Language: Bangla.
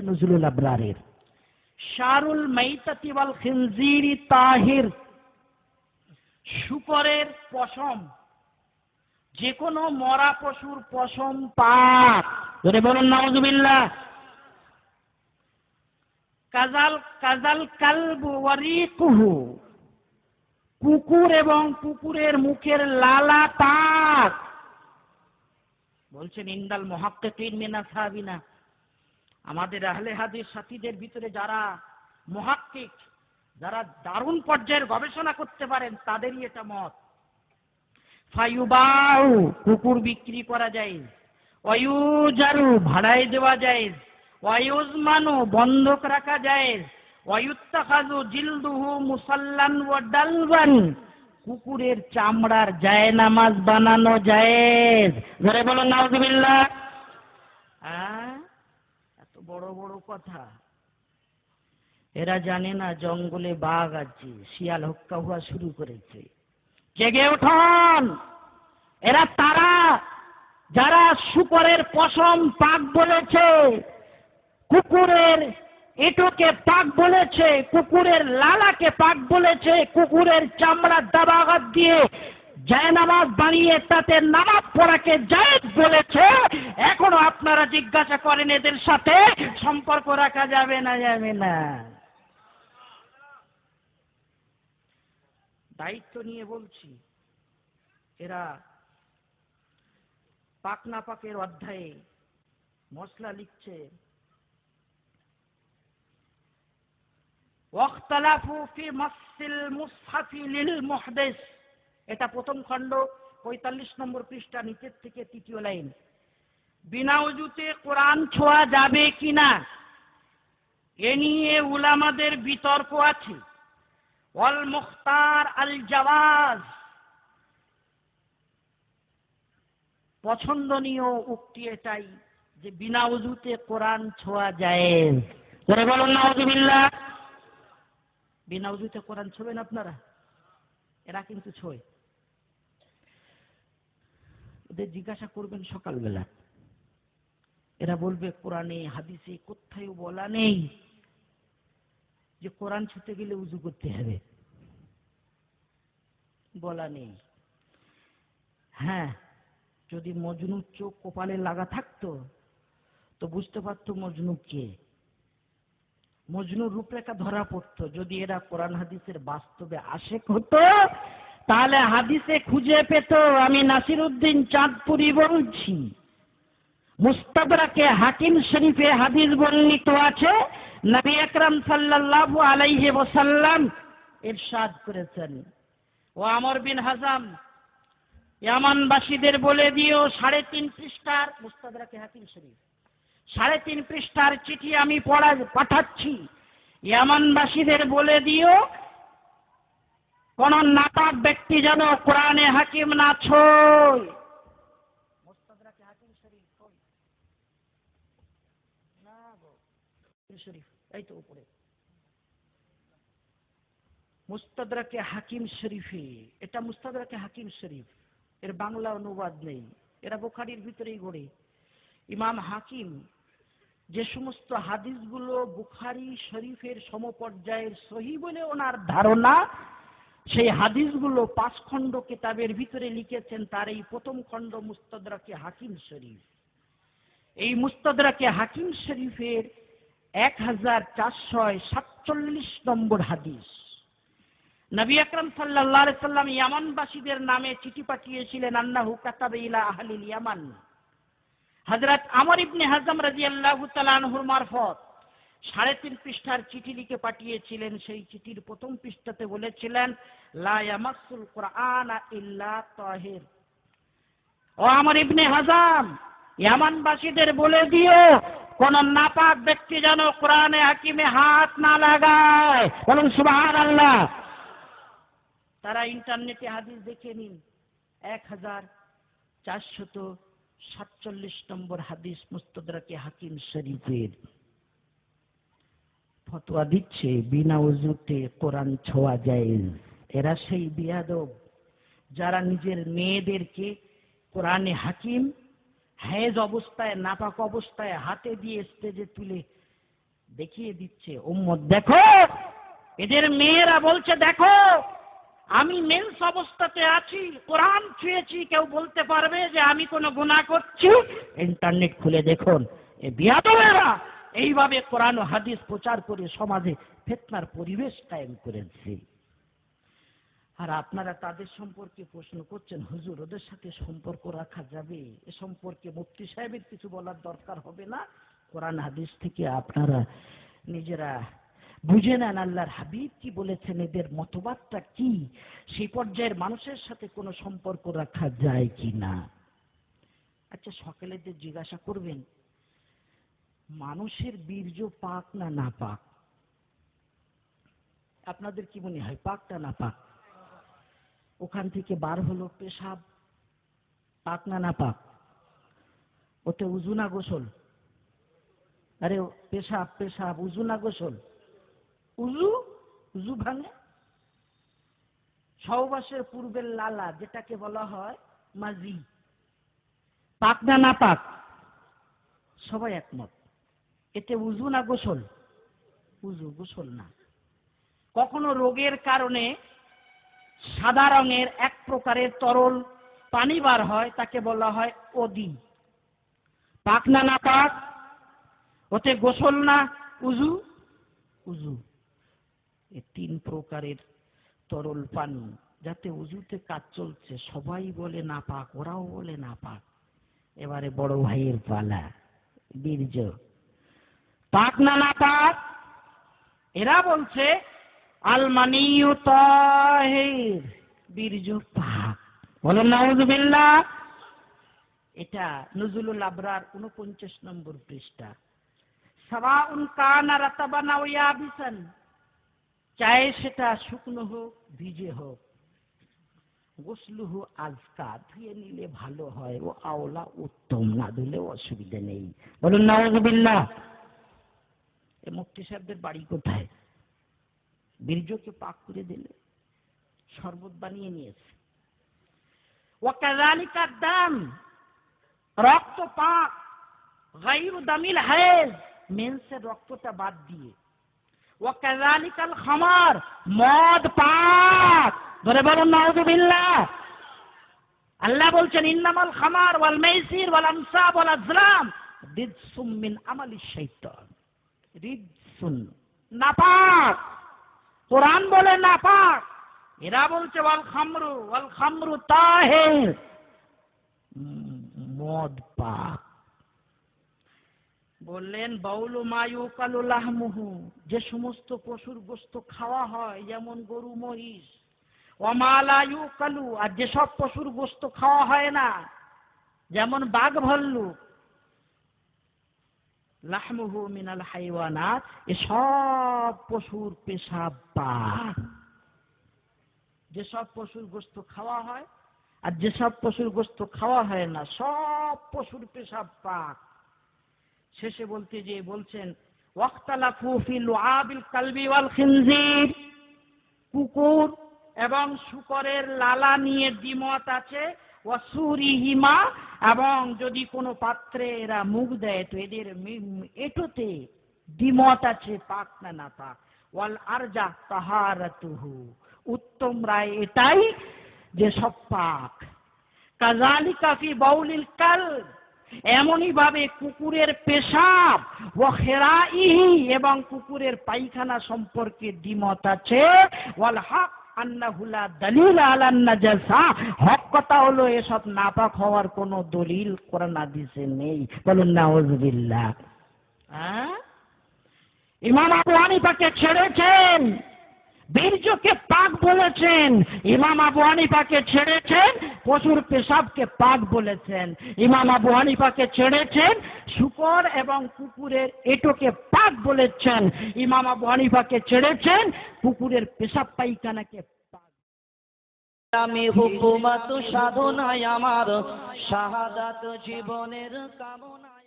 নজরুল আবরারের শারুল মাইতাতি ওয়াল খিনজিরি তাহির, শুকরের পশম, যে কোনো মরা পশুর পশম পাক। ধরে বলুন নাউযুবিল্লাহ। কাজাল কাজাল কালবু ওয়ারিকুহু, কুকুর এবং কুকুরের মুখের লালা পাক। বলছেন ইন্দাল মুহাক্কিকিন মিন আসহাবিনা, আমাদের আহলে হাদিস সাথীদের ভিতরে যারা মুহাক্কিক, যারা দারুণ পর্যায়ের গবেষণা করতে পারেন, তাদেরই এটা মত। ফায়ুবাউ, কুকুর বিক্রি করা যায়, ওয়ায়ুজারু, ভাড়ায় দেওয়া যায়, ওয়ায়ুজমানু, বন্ধক রাখা যায়, ওয়ায়ুত্তাখাযু জিলদুহু মুসাল্লান ওয়া ডালবান, কুকুরের চামড়ার জায়নামাজ বানানো জায়েজ। ধরে বলুন নাউযুবিল্লাহ। এত বড় বড় কথা, এরা জানে না জঙ্গলে বাঘ আছে, শিয়াল হক্কা হওয়া শুরু করেছে। জেগে উঠুন। এরা তারা যারা শুকরের পশম পাক বলেছে, কুকুরের এঁটোকে পাক বলেছে, কুকুরের লালাকে পাক বলেছে, কুকুরের চামড়া দাবাঘাত দিয়ে জায়নামাজ বানিয়ে তাতে নামাজ পড়াকে জায়েজ বলেছে। এখনো আপনারা জিজ্ঞাসা করেন এদের সাথে সম্পর্ক রাখা যাবে না যাবে না? দায়িত্ব নিয়ে বলছি, এরা পাক না পাকের অধ্যায়ে মশলা লিখছে, ওয়াখতালাফু ফি মাসসিল মুসহাফি লিল মুহদিস, এটা প্রথম খণ্ড ৪৫ নম্বর পৃষ্ঠা, নিচের থেকে তৃতীয় লাইন। বিনা ওযুতে কোরআন ছোঁয়া যাবে কিনা এ নিয়ে উলামাদের বিতর্ক আছে। ওয়াল মুখতার আল জাওয়াজ, পছন্দনীয় উক্তি এটাই যে বিনা ওযুতে কোরআন ছোঁয়া জায়েজ। করে বলুন নাউযুবিল্লাহ। বিনা ওযুতে কোরআন ছোঁবেন আপনারা? এরা কিন্তু ছোঁয়। ওদের জিজ্ঞাসা করবেন সকালবেলা, এরা বলবে কোরআনে হাদিসে কোথাও বলা নেই যে কোরআন ছুঁতে গেলে উযু করতে হবে, বলা নেই। হ্যাঁ, যদি মজনুর চোখ কপালে লাগা থাকতো তো বুঝতে পারতো মজনু কে, মজনুর রূপরেখা ধরা পড়তো। যদি এরা কোরআন হাদিসের বাস্তবে আশেক হতো তাহলে হাদিসে খুঁজে পেত। আমি নাসিরউদ্দিন চাঁদপুরি বলছি, মুস্তাদরাকে হাকিম শরীফে হাদিস বর্ণিত আছে, নবী আকরাম সাল্লাল্লাহু আলাইহি ওয়াসাল্লাম ইরশাদ করেছেন, ও আমর বিন হাজাম, ইয়ামানবাসীদের বলে দিও, ৩.৫ পৃষ্ঠার মুস্তাদরাকে হাকিম শরীফ, ৩.৫ পৃষ্ঠার চিঠি আমি পাঠাচ্ছি। ইয়ামানবাসীদের বলে দিও, কোন নাপাক ব্যক্তি যেন কোরআনে হাকিম না ছোঁয়। মুস্তাদরাকে হাকিম শরীফ কই? না গো, শরীফ এই তো উপরে, মুস্তাদরাকে হাকিম শরীফে। এটা মুস্তাদরাকে হাকিম শরীফ, এর বাংলা অনুবাদ নেই। এরা বুখারীর ভিতরেই গড়ে। ইমাম হাকিম যে সমস্ত হাদিসগুলো বুখারী শরীফের সমপর্যায়ের সহিহ বলে ওনার ধারণা, সেই হাদিসগুলো ৫ খণ্ড কিতাবের ভিতরে লিখেছেন। তার এই প্রথম খণ্ড মুস্তাদরাকে হাকিম শরীফ। এই মুস্তাদরাকে হাকিম শরীফের ১৪৪৭ নম্বর হাদিস, নবী আকরাম সাল্লাল্লাহু আলাইহি সাল্লাম ইয়ামানবাসীদের নামে চিঠি পাঠিয়েছিলেন। আন্নাহু কাতাবা ইলা আহলিল ইয়ামান, হযরত আমর ইবনে হাজম রাদিয়াল্লাহু তাআলা আনহুর মারফত ৩.৫ পৃষ্ঠার চিঠি লিখে পাঠিয়েছিলেন। সেই চিঠির প্রথম পৃষ্ঠাতে বলেছিলেন, লা ইয়ামাসসুল কুরআনা ইল্লা তাহির। ও আমর ইবনে হাজম, ইয়ামানবাসীদের বলে দিও, কোন নাপাক ব্যক্তি যেন কোরআনে হাকিমে হাত না লাগায়। বলুন সুবহানাল্লাহ। তারা ইন্টারনেটে হাদিস দেখে নিন, ১৪৪৭ 47 নম্বর হাদিস মুস্তাদরাকে হাকিম শরীফের। ফতোয়া দিচ্ছে বিনা ওযুতে কোরআন ছোঁয়া জায়েজ। এরা সেই বিয়াদব যারা নিজের মেয়েদেরকে কোরআনে হাকিম হায়েজ অবস্থায় নাপাক অবস্থায় হাতে দিয়ে স্টেজে তুলে দেখিয়ে দিচ্ছে, উম্মত দেখো, এদের মেয়েরা বলছে দেখো আমি মেন্স অবস্থাতে আছি, কোরআন ছুঁয়েছি, কেউ বলতে পারবে যে আমি কোনো গুনাহ করছি? ইন্টারনেট খুলে দেখুন, এই বিয়াদবেরা এইভাবে কোরআন ও হাদিস প্রচার করে সমাজে ফিতনার পরিবেশ কায়েম করেছে। আর আপনারা তাদের সম্পর্কে প্রশ্ন করছেন, হুজুর ওদের সাথে সম্পর্ক রাখা যাবে? এ সম্পর্কে মুফতি সাহেবের কিছু বলার দরকার হবে না, কোরআন হাদিস থেকে আপনারা নিজেরা বুঝে নেন আল্লাহর হাবিব কি বলেছেন, এদের মতবাদটা কি, সেই পর্যায়ের মানুষের সাথে কোনো সম্পর্ক রাখা যায় কি না। আচ্ছা, সকালেদের জিজ্ঞাসা করবেন মানুষের বীর্য পাক না না পাক? আপনাদের কি মনে হয় পাক না না পাক? ওখান থেকে বার হলো পেশাব, পাক না না পাক? ওতে উযু না গোসল? আরে পেশাব পেশাব, উযু না গোসল? উযু, উযু ভাঙে। সহবাসের পূর্বের লালা যেটাকে বলা হয় মাজি, পাক না না পাক? সবাই একমত। এতে উযু না গোসল? উযু, গোসল না। কখনো রোগের কারণে সাদা রঙের এক প্রকারের তরল পানি বার হয়, তাকে বলা হয় ওদি, পাক না না পাক? ওতে গোসল না উযু? উযু। এই 3 প্রকারের তরল পানি যাতে উযুতে কাজ চলছে, সবাই বলে না পাক, ওরাও বলে না পাক। এবারে বড় ভাইয়ের পালা, বীর্য পাক না না পাক? এরা বলছে আল মানিয়্যু তাহির, বীর্য পাক। বলেন নাউযুবিল্লাহ। এটা নুজুলুল আবরার 49 নম্বর পৃষ্ঠা। সাওয়াউন কানা রাতাবান আও ইয়াবিসান, চাই সেটা শুকনো হোক ভিজে হোক, গোসলুহু আজকা, ধুয়ে নিলে ভালো হয়, ও আওলা উত্তম, না ধুলে অসুবিধা নেই। বলুন নাউযুবিল্লাহ। এই মুফতি সাহেবদের বাড়ি কোথায়? বীর্যকে পাক করে দিলে শরবত বানিয়ে নিয়েছে। ওয়াকাযালিকা দাম, রক্ত পাক, গায়রু দামিল হায়েজ, মেন্সের রক্তটা বাদ দিয়ে। ওয়াকাযালিকাল খামার, মদ পাক। ধরে বলুন নাউযুবিল্লাহ। আল্লাহ বলছেন ইন্নামাল খামার ওয়াল মাইসির ওয়াল আনসাব ওয়াল আজলাম রিজসুম মিন আমালিশ শাইতান, রিজসুন, নাপাক। কোরআন বলে নাপাক, এরা বলছে ওয়াল খামরু তাহির, মদ পাক। বললেন বাউলু মা ইউকালু লাহমুহু, যে সমস্ত পশুর গোশত খাওয়া হয়, যেমন গরু মহিষ। ওয়া মা লা ইউকালু, আর যেসব পশুর গোশত খাওয়া হয় না, যেমন বাঘ ভাল্লুক। লাহমুহু মিনাল হাইওয়ানাত, এসব পশুর পেশাব পাক। যেসব পশুর গোশত খাওয়া হয় আর যেসব পশুর গোশত খাওয়া হয় না, সব পশুর পেশাব পাক। শেষে বলতে যে বলছেন ওয়াখতালাফু ফি লুআবিল কালবি ওয়াল খিনজির, কুকুর এবং শূকরের লালা নিয়ে দ্বিমত আছে। ওয়াসুরিহিমা, এবং যদি কোনো পাত্রে এরা মুখ দেয় তো এদের এটোতে দ্বিমত আছে পাক না না পাক। ওয়াল আরজা তাহারাতুহু, উত্তম রায় এটাই যে সব পাক। কাযালিকা ফি বাউলিল কালব, এমনই ভাবে কুকুরের পেশাব, ও খেরাইহি, এবং কুকুরের পায়খানা সম্পর্কে দ্বিমত আছে। ওয়াল হক আন্নাহু লা দালিল আলান নাজাসা, হক কথা হলো এসব নাপাক হওয়ার কোনো দলিল কোরআন হাদিসে নেই। বলুন নাউযুবিল্লাহ। ইমাম আবু হানিফাকে ছেড়েছেন, বীর্যকে পাক বলেছেন। ইমাম আবু হানিফাকে ছেড়েছেন, পশুর পেশাবকে পাক বলেছেন। ইমাম আবু হানিফাকে ছেড়েছেন, শূকর এবং কুকুরের এঁটোকে পাক বলেছেন। ইমাম আবু হানিফাকে ছেড়েছেন, কুকুরের পেশাব পায়খানাকে আমি হুকুমত সাধনায় আমার শাহাদাত জীবনের কামনায়